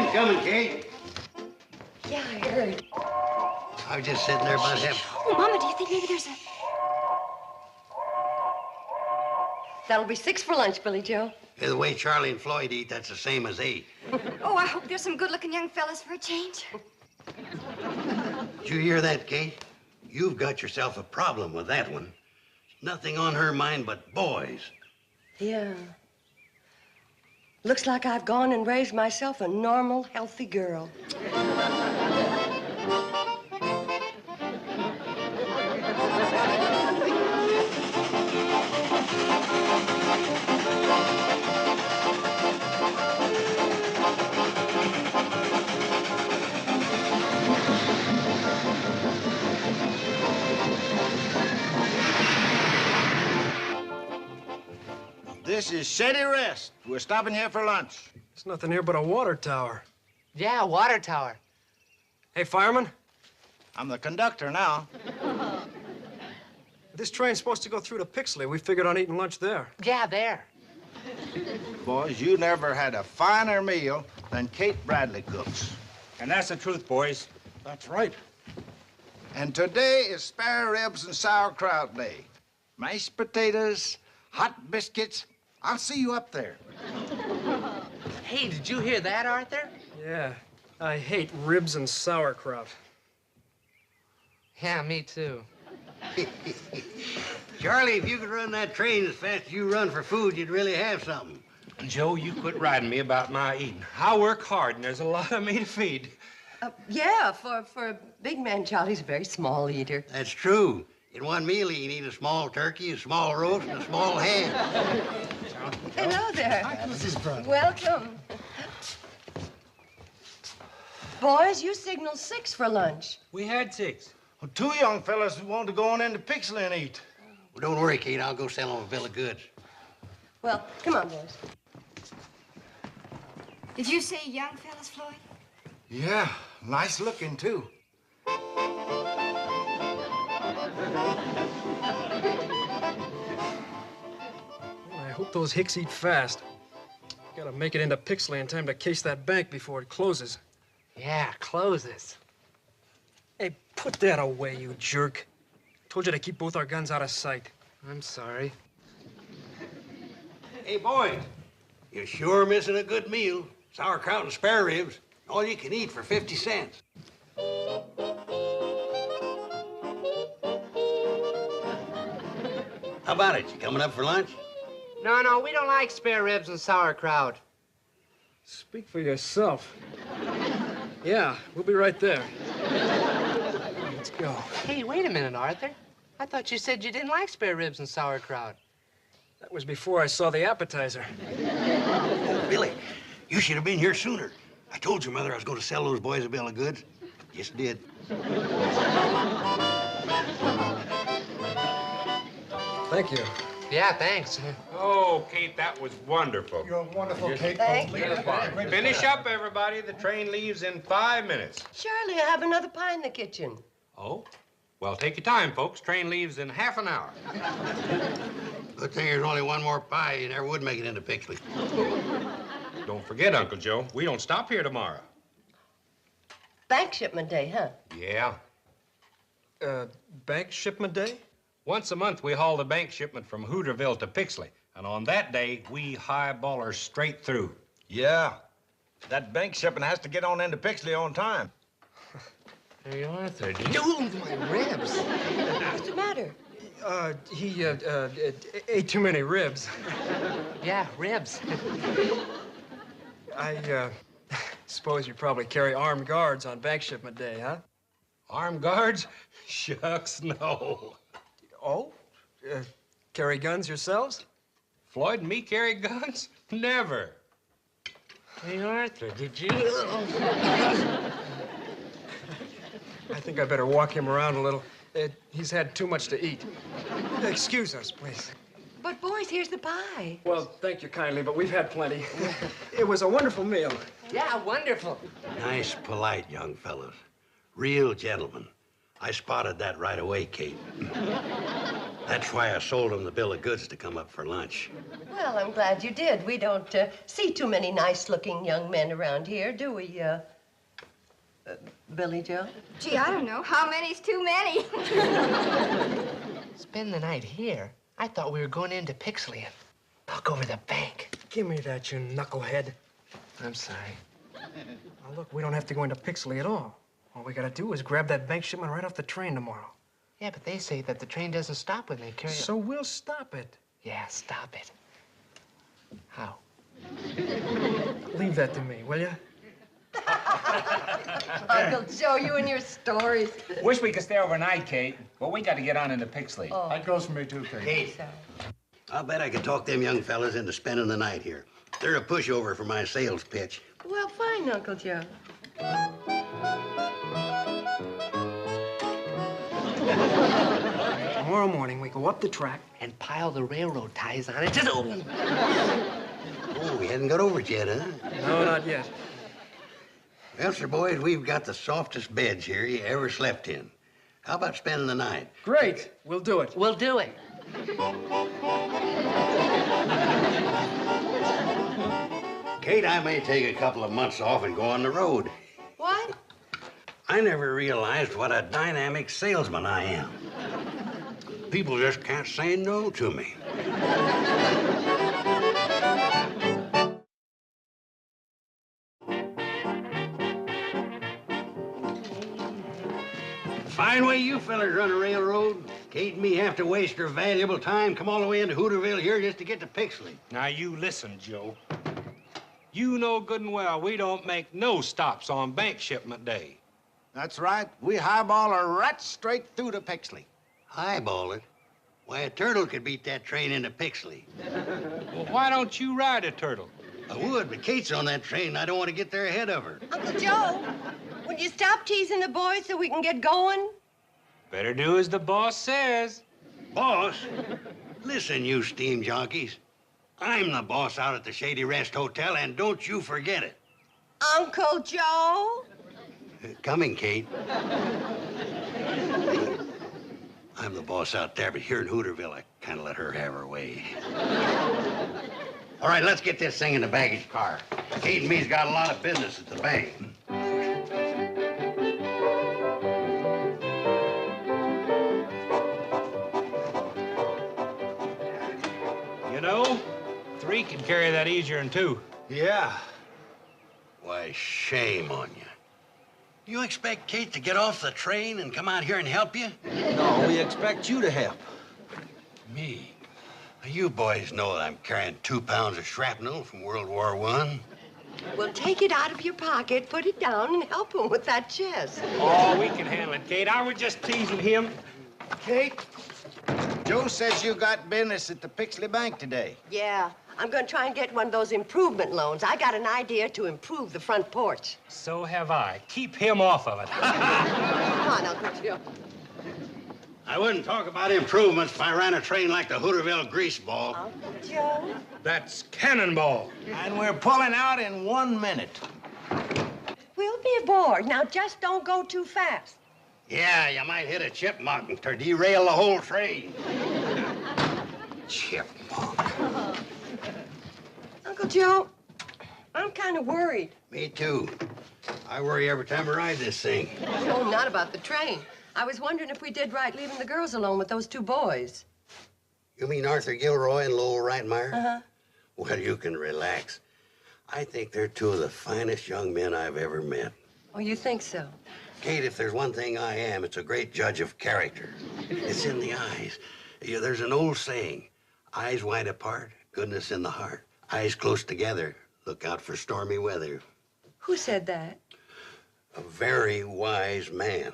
You coming, Kate? Yeah, I heard. I was just sitting there about half. Oh, Mama, do you think maybe there's a... That'll be 6 for lunch, Billy Joe. Yeah, the way Charlie and Floyd eat, that's the same as 8. Oh, I hope there's some good-looking young fellas for a change. Did you hear that, Kate? You've got yourself a problem with that one. Nothing on her mind but boys. Yeah. Looks like I've gone and raised myself a normal, healthy girl. This is City Rest. We're stopping here for lunch. There's nothing here but a water tower. Yeah, water tower. Hey, fireman. I'm the conductor now. This train's supposed to go through to Pixley. We figured on eating lunch there. Yeah, there. Boys, you never had a finer meal than Kate Bradley cooks. And that's the truth, boys. That's right. And today is spare ribs and sauerkraut day. Mashed potatoes, hot biscuits. I'll see you up there. Hey, did you hear that, Arthur? Yeah, I hate ribs and sauerkraut. Yeah, me too. Charlie, if you could run that train as fast as you run for food, you'd really have something. Joe, you quit riding me about my eating. I work hard, and there's a lot of me to feed. Yeah, for a big man, Charlie's a very small eater. That's true. In one meal, you can eat a small turkey, a small roast, and a small ham. Hello there. Hi, Mrs. Brown. Welcome. Boys, you signaled 6 for lunch. We had 6. Well, 2 young fellas want to go on into Pixley and eat. Well, don't worry, Kate. I'll go sell them a bill of goods. Well, come on, boys. Did you say young fellas, Floyd? Yeah, nice looking, too. I hope those hicks eat fast. Gotta make it into Pixley in time to case that bank before it closes. Yeah, closes. Hey, put that away, you jerk. Told you to keep both our guns out of sight. I'm sorry. Hey, boys, you're sure missing a good meal. Sauerkraut and spare ribs. All you can eat for 50 cents. How about it? You coming up for lunch? No, we don't like spare ribs and sauerkraut. Speak for yourself. Yeah, we'll be right there. Let's go. Hey, wait a minute, Arthur. I thought you said you didn't like spare ribs and sauerkraut. That was before I saw the appetizer. Billy, you should have been here sooner. I told your mother I was going to sell those boys a bill of goods. Just did. Thank you. Yeah, thanks. Oh, Kate, that was wonderful. You're wonderful, Kate. Thank you. Finish up, everybody. The train leaves in 5 minutes. Charlie, I have another pie in the kitchen. Oh? Well, take your time, folks. Train leaves in half an hour. Good thing there's only one more pie. You never would make it into Pixley. Don't forget, Uncle Joe, we don't stop here tomorrow. Bank shipment day, huh? Yeah. Bank shipment day? Once a month, we haul the bank shipment from Hooterville to Pixley. And on that day, we highballers straight through. Yeah. That bank shipment has to get on into Pixley on time. Hey, Arthur, did you... my ribs. What's the matter? He ate too many ribs. Yeah, ribs. I suppose you probably carry armed guards on bank shipment day, huh? Armed guards? Shucks, no. Oh? Carry guns yourselves? Floyd and me carry guns? Never. Hey, Arthur, did you... I think I better walk him around a little. He's had too much to eat. Excuse us, please. But, boys, here's the pie. Well, thank you kindly, but we've had plenty. It was a wonderful meal. Yeah, wonderful. Nice, polite young fellows. Real gentlemen. I spotted that right away, Kate. That's why I sold him the bill of goods to come up for lunch. Well, I'm glad you did. We don't see too many nice-looking young men around here, do we, Billy Joe? Gee, I don't know. How many's too many? Spend the night here? I thought we were going into Pixley and knock over the bank. Give me that, you knucklehead. I'm sorry. Now, look, we don't have to go into Pixley at all. All we gotta do is grab that bank shipment right off the train tomorrow. Yeah, but they say that the train doesn't stop when they carry it. So we'll stop it. Yeah, stop it. How? Leave that to me, will you? Uncle Joe, you and your stories. Wish we could stay overnight, Kate. Well, we got to get on into Pixley. Oh. That goes for me too, Kate. Kate, I'll bet I could talk them young fellas into spending the night here. They're a pushover for my sales pitch. Well, fine, Uncle Joe. Tomorrow morning, we go up the track. And pile the railroad ties on it. Just open. Oh, we hadn't got over it yet, huh? No, not yet. Well, sir, boys, we've got the softest beds here you ever slept in. How about spending the night? Great. We'll do it. We'll do it. Kate, I may take a couple of months off and go on the road. What? I never realized what a dynamic salesman I am. People just can't say no to me. Fine way you fellas run a railroad. Kate and me have to waste our valuable time, come all the way into Hooterville here just to get to Pixley. Now, you listen, Joe. You know good and well we don't make no stops on bank shipment day. That's right. We highball her right straight through to Pixley. Highball it? Why, a turtle could beat that train into Pixley. Well, why don't you ride a turtle? I would, but Kate's on that train, and I don't want to get there ahead of her. Uncle Joe, would you stop teasing the boys so we can get going? Better do as the boss says. Boss? Listen, you steam jockeys. I'm the boss out at the Shady Rest Hotel, and don't you forget it. Uncle Joe? Coming, Kate. I'm the boss out there, but here in Hooterville, I kind of let her have her way. All right, let's get this thing in the baggage car. Kate and me's got a lot of business at the bank. You know, 3 can carry that easier than 2. Yeah. Why, shame on you. You expect Kate to get off the train and come out here and help you? No, we expect you to help. Me? Now, you boys know that I'm carrying 2 pounds of shrapnel from World War I. Well, take it out of your pocket, put it down, and help him with that chest. Oh, we can handle it, Kate. I was just teasing him. Kate, Joe says you got business at the Pixley Bank today. Yeah, I'm going to try and get one of those improvement loans. I got an idea to improve the front porch. So have I. Keep him off of it. Come on, Uncle Joe. I wouldn't talk about improvements if I ran a train like the Hooterville greaseball. Uncle Joe? That's cannonball. And we're pulling out in 1 minute. We'll be aboard. Now, just don't go too fast. Yeah, you might hit a chipmunk or derail the whole train. Chipmunk. Uncle Joe, I'm kind of worried. Me too. I worry every time I ride this thing. Oh, not about the train. I was wondering if we did right leaving the girls alone with those 2 boys. You mean Arthur Gilroy and Lowell Reitmeyer? Uh-huh. Well, you can relax. I think they're 2 of the finest young men I've ever met. Oh, you think so? Kate, if there's one thing I am, it's a great judge of character. It's in the eyes. There's an old saying, eyes wide apart, goodness in the heart. Eyes close together, look out for stormy weather. Who said that? A very wise man.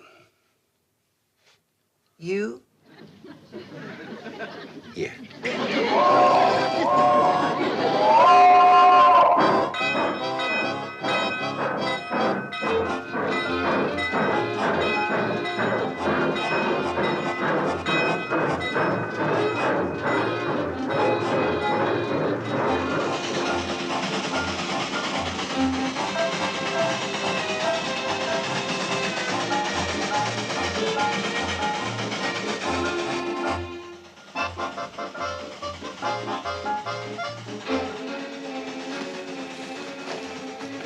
You? Yeah.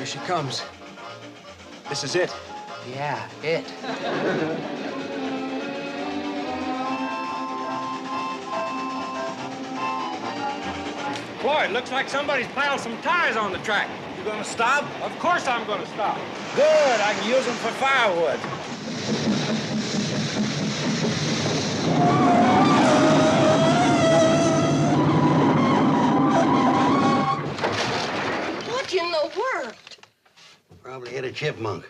she comes. This is it. Yeah, it. Floyd, looks like somebody's piled some tires on the track. You gonna stop? Of course I'm gonna stop. Good, I can use them for firewood. What in the world? Probably hit a chipmunk.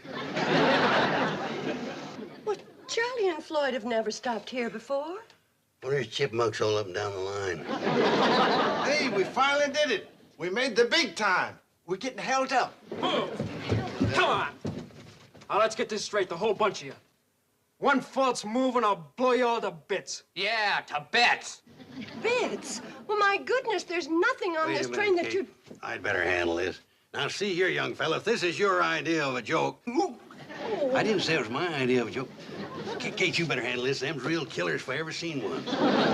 Well, Charlie and Floyd have never stopped here before. Well, there's chipmunks all up and down the line. Hey, we finally did it. We made the big time. We're getting held up. Move! Come on! Now, let's get this straight, the whole bunch of you. One false move and I'll blow you all to bits. Yeah, to bits. Bits? Well, my goodness, there's nothing on Wait this a train minute, that you... Kate. I'd better handle this. Now, see here, young fella, if this is your idea of a joke... I didn't say it was my idea of a joke. Kate, you better handle this. Them's real killers if I ever seen one.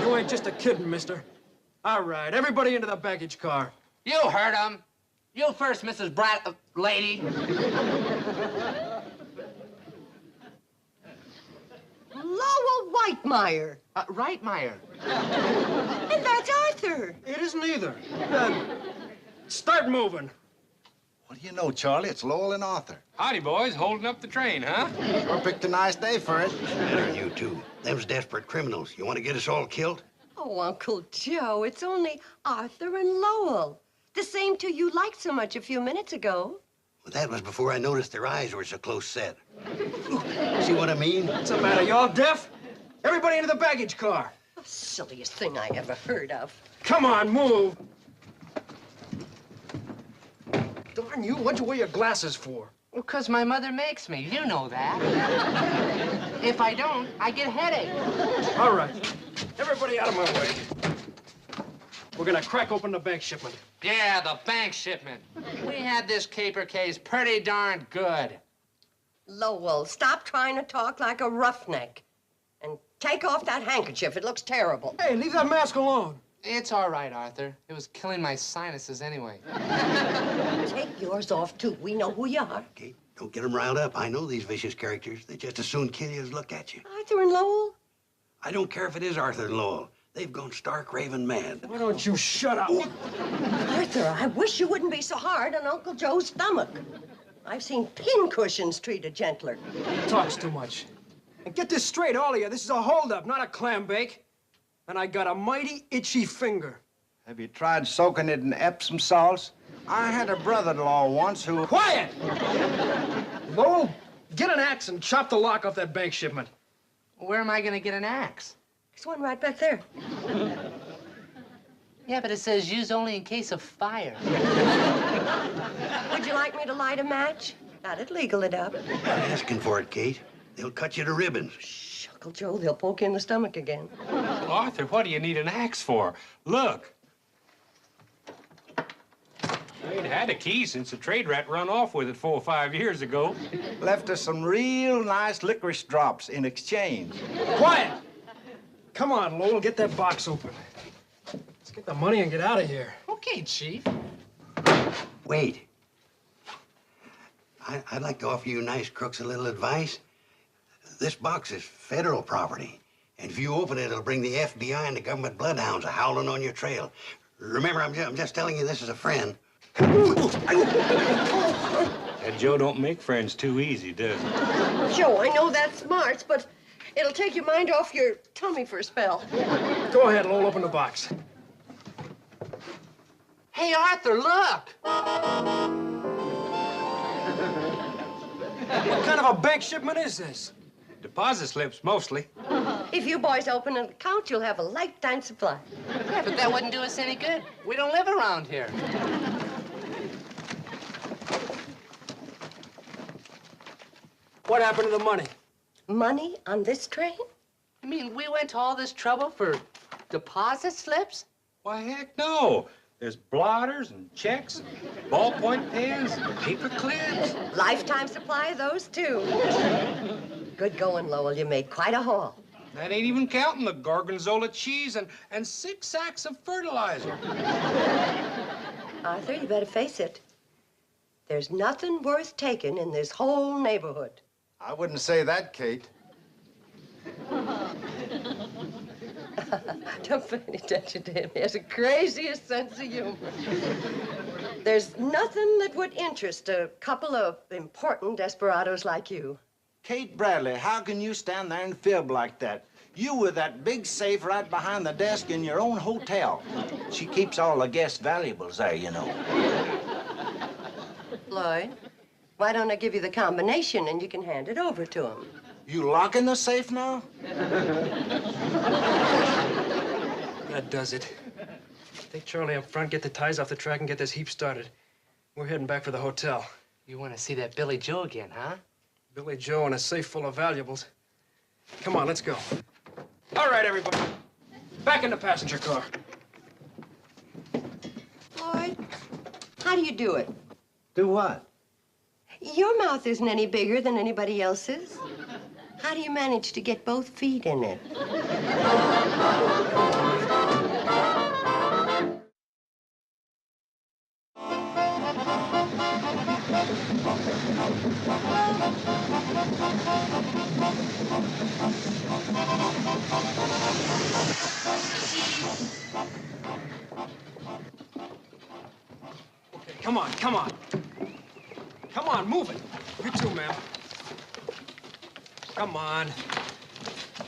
You ain't just a kidding, mister. All right, everybody into the baggage car. You heard him. You first, Mrs. Lady. Lowell Whitemeyer. Reitmeyer. And that's Arthur. It isn't either. Start moving. What do you know, Charlie? It's Lowell and Arthur. Howdy, boys. Holding up the train, huh? Sure picked a nice day for it. Better than you two. Them's desperate criminals. You want to get us all killed? Oh, Uncle Joe, it's only Arthur and Lowell. The same two you liked so much a few minutes ago. Well, that was before I noticed their eyes were so close set. See what I mean? What's the matter, you all deaf? Everybody into the baggage car. The silliest thing I ever heard of. Come on, move. Darn you, what'd you wear your glasses for? Well, 'cause my mother makes me. You know that. If I don't, I get a headache. All right, everybody out of my way. We're gonna crack open the bank shipment. Yeah, the bank shipment. We had this caper case pretty darn good. Lowell, stop trying to talk like a roughneck. And take off that handkerchief. It looks terrible. Hey, leave that mask alone. It's all right, Arthur. It was killing my sinuses anyway. Take yours off, too. We know who you are. Kate, don't get them riled up. I know these vicious characters. They just as soon kill you as look at you. Arthur and Lowell? I don't care if it is Arthur and Lowell. They've gone stark raving mad. Why don't you shut up? Arthur, I wish you wouldn't be so hard on Uncle Joe's stomach. I've seen pin cushions treated gentler. Talks too much. And get this straight, all of you. This is a holdup, not a clam bake. And I got a mighty itchy finger. Have you tried soaking it in Epsom salts? I had a brother-in-law once who... Quiet! Lowell, get an axe and chop the lock off that bank shipment. Where am I gonna get an axe? There's one right back there. Yeah, but it says use only in case of fire. Would you like me to light a match? That'd legal it up. Not asking for it, Kate. They'll cut you to ribbons. Shh, Uncle Joe, they'll poke you in the stomach again. Arthur, what do you need an axe for? Look. I ain't had a key since the trade rat run off with it 4 or 5 years ago. left us some real nice licorice drops in exchange. Quiet! Come on, Lowell, get that box open. Let's get the money and get out of here. Okay, Chief. Wait. I'd like to offer you nice crooks a little advice. This box is federal property. And if you open it, it'll bring the FBI and the government bloodhounds a-howling on your trail. Remember, I'm just telling you this as a friend. And Joe don't make friends too easy, does he? Joe, I know that's smart, but it'll take your mind off your tummy for a spell. Go ahead, Lowell, open the box. Hey, Arthur, look! What kind of a bank shipment is this? Deposit slips, mostly. If you boys open an account, you'll have a lifetime supply. Yeah, but that wouldn't do us any good. We don't live around here. What happened to the money? Money on this train? I mean, we went to all this trouble for deposit slips? Why, heck no. There's blotters and checks, and ballpoint pens, and paper clips. Lifetime supply of those, too. Good going, Lowell. You made quite a haul. That ain't even counting the gorgonzola cheese and 6 sacks of fertilizer. Arthur, you better face it. There's nothing worth taking in this whole neighborhood. I wouldn't say that, Kate. Don't pay any attention to him. He has the craziest sense of humor. There's nothing that would interest a couple of important desperados like you. Kate Bradley, how can you stand there and fib like that? You with that big safe right behind the desk in your own hotel. She keeps all the guest valuables there, you know. Lloyd, why don't I give you the combination and you can hand it over to him? You locking the safe now? That does it. Take Charlie up front, get the ties off the track, and get this heap started. We're heading back for the hotel. You want to see that Billy Joe again, huh? Billy Joe and a safe full of valuables. Come on, let's go. All right, everybody. Back in the passenger car. Lloyd, how do you do it? Do what? Your mouth isn't any bigger than anybody else's. How do you manage to get both feet in it? Okay, come on, come on. Come on, move it. You too, ma'am. Come on.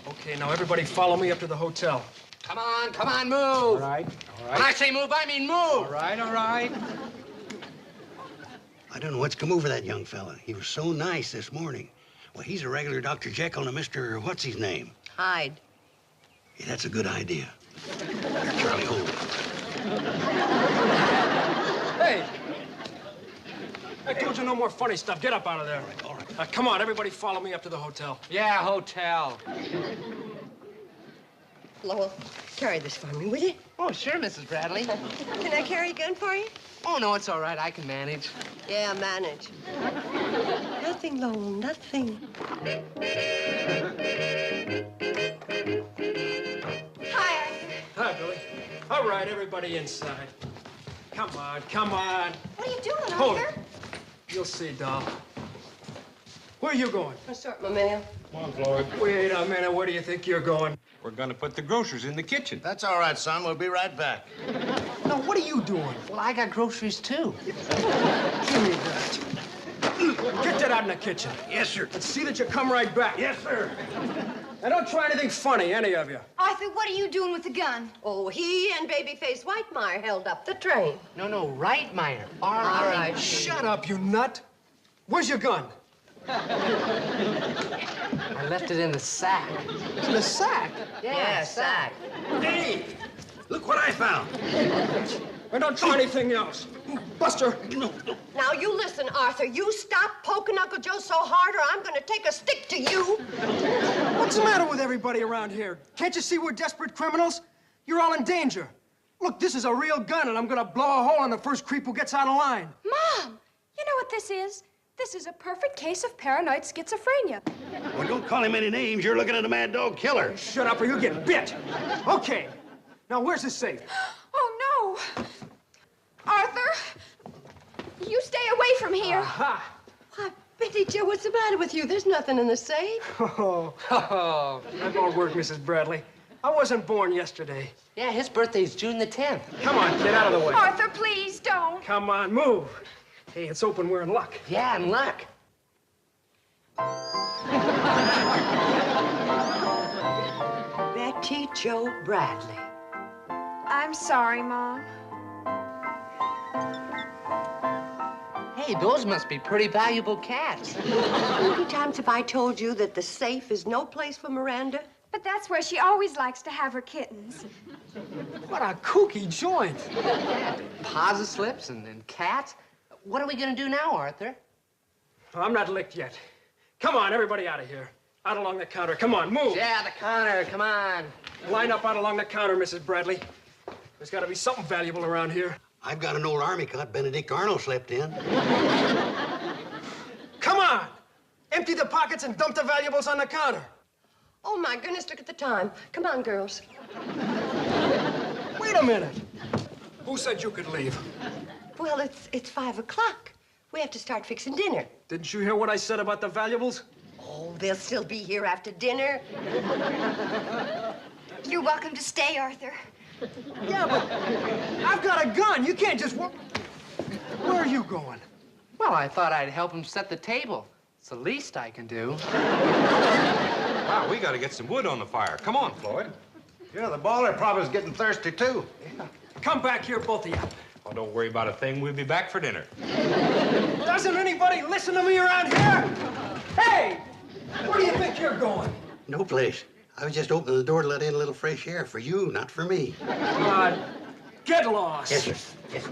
Okay, now everybody follow me up to the hotel. Come on, move. All right, all When I say move, I mean move. All right, all right. I don't know what's come over that young fella. He was so nice this morning. Well, he's a regular Dr. Jekyll and a Mr. What's his name? Hyde. Yeah, that's a good idea. Here, Charlie, hold it. Hey! I told you no more funny stuff. Get up out of there. All right. Come on, everybody follow me up to the hotel. Yeah, hotel. Lowell, carry this for me, will you? Oh, sure, Mrs. Bradley. Can I carry a gun for you? Oh, no, it's all right. I can manage. Yeah, manage. Nothing, Lowell, nothing. Hi. Hi, Billy. All right, everybody inside. Come on, come on. What are you doing, Hold Arthur? it. You'll see, doll. Where are you going? I'll sort my mail. Come on, Floyd. Wait a minute. Where do you think you're going? We're gonna put the groceries in the kitchen. That's all right, son. We'll be right back. No, what are you doing? Well, I got groceries, too. Give me that. Get that out in the kitchen. Yes, sir. And see that you come right back. Yes, sir. And don't try anything funny, any of you. Arthur, what are you doing with the gun? Oh, he and Babyface Whitemeyer held up the train. No, right, Meyer. All right. Shut up, you nut. Where's your gun? I left it in the sack. In the sack. Yeah, sack. Hey, look what I found. And don't try anything else. Buster. No. Now, you listen, Arthur. You stop poking Uncle Joe so hard or I'm gonna take a stick to you. What's the matter with everybody around here? Can't you see we're desperate criminals? You're all in danger. Look, this is a real gun, and I'm gonna blow a hole in the first creep who gets out of line. Mom, you know what this is? This is a perfect case of paranoid schizophrenia. Well, don't call him any names. You're looking at a mad dog killer. Shut up or you get bit. Okay. Now, where's the safe? Oh, no. Arthur, you stay away from here. Aha. Why, Betty Joe, what's the matter with you? There's nothing in the safe. Oh, that won't work, Mrs. Bradley. I wasn't born yesterday. Yeah, his birthday's June the 10th. Come on, get out of the way. Arthur, please don't. Come on, move. Hey, it's open. We're in luck. Yeah, and luck. Betty Joe Bradley. I'm sorry, Mom. Hey, those must be pretty valuable cats. How many times have I told you that the safe is no place for Miranda? But that's where she always likes to have her kittens. What a kooky joint. Deposit slips and cats. What are we gonna do now, Arthur? I'm not licked yet. Come on, everybody out of here. Out along the counter. Come on, move. Yeah, the counter, come on. Line up out along the counter, Mrs. Bradley. There's got to be something valuable around here. I've got an old army cut Benedict Arnold slipped in. Come on! Empty the pockets and dump the valuables on the counter. Oh, my goodness, look at the time. Come on, girls. Wait a minute. Who said you could leave? Well, it's 5 o'clock. We have to start fixing dinner. Didn't you hear what I said about the valuables? Oh, they'll still be here after dinner. You're welcome to stay, Arthur. Yeah, but I've got a gun. You can't just walk. Where are you going? Well, I thought I'd help him set the table. It's the least I can do. Wow, we gotta get some wood on the fire. Come on, Floyd. Yeah, the baller probably's getting thirsty, too. Come back here, both of you. Oh, don't worry about a thing. We'll be back for dinner. Doesn't anybody listen to me around here? Hey! Where do you think you're going? No place. I was just opening the door to let in a little fresh air for you, not for me. Get lost. Yes, sir. Yes, sir.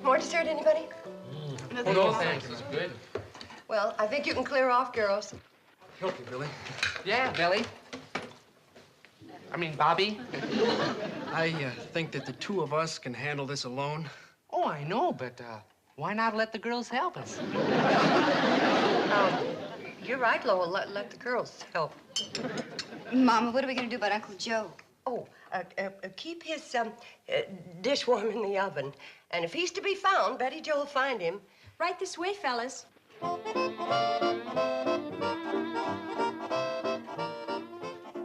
More dessert, anybody? Oh, no, thanks. It's good. Well, I think you can clear off, girls. Help you, Billy. Yeah, Billy. I mean, Bobby. I think that the two of us can handle this alone. Oh, I know, but why not let the girls help us? You're right, Lowell. Let the girls help. Mama, what are we going to do about Uncle Joe? Oh, keep his dish warm in the oven. And if he's to be found, Betty Jo will find him. Right this way, fellas.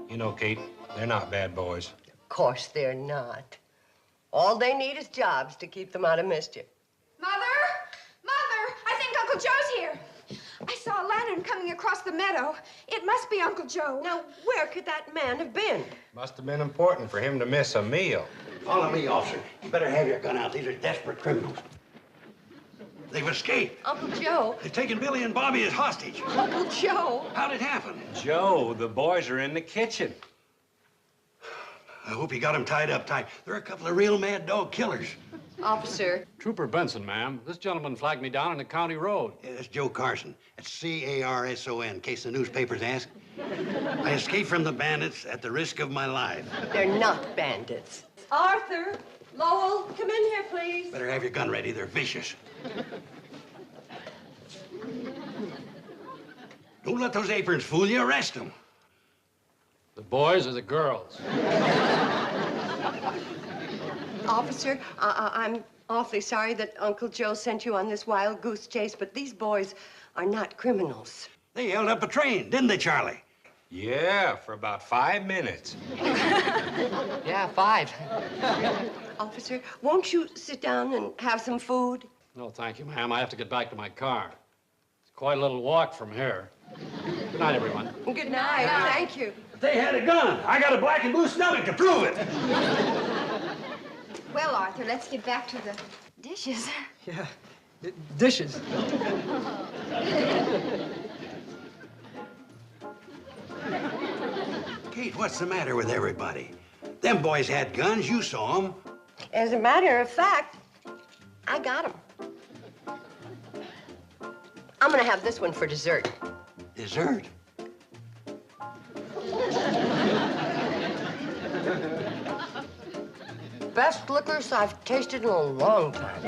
You know, Kate, they're not bad boys. Of course they're not. All they need is jobs to keep them out of mischief. Mother! Mother! I think Uncle Joe's here. I saw a lantern coming across the meadow. It must be Uncle Joe. Now, where could that man have been? Must have been important for him to miss a meal. Follow me, officer. You better have your gun out. These are desperate criminals. They've escaped. Uncle Joe? They've taken Billy and Bobby as hostage. Uncle Joe? How'd it happen? Joe, the boys are in the kitchen. I hope you got them tied up tight. They're a couple of real mad dog killers. Officer. Trooper Benson, ma'am. This gentleman flagged me down on the county road. Yeah, that's Joe Carson. That's C-A-R-S-O-N, in case the newspapers ask. I escaped from the bandits at the risk of my life. They're not bandits. Arthur, Lowell, come in here, please. Better have your gun ready. They're vicious. Don't let those aprons fool you. Arrest them. The boys or the girls? Officer, I'm awfully sorry that Uncle Joe sent you on this wild goose chase, but these boys are not criminals. They held up a train, didn't they, Charlie? Yeah, for about 5 minutes. Yeah, 5. Officer, won't you sit down and have some food? No, thank you, ma'am. I have to get back to my car. It's quite a little walk from here. Good night, everyone. Good night. Thank you. If they had a gun, I got a black and blue stomach to prove it. Well, Arthur, let's get back to the dishes. Yeah, dishes. Kate, what's the matter with everybody? Them boys had guns. You saw them. As a matter of fact, I got them. I'm gonna have this one for dessert. Dessert? Best liquors I've tasted in a long time.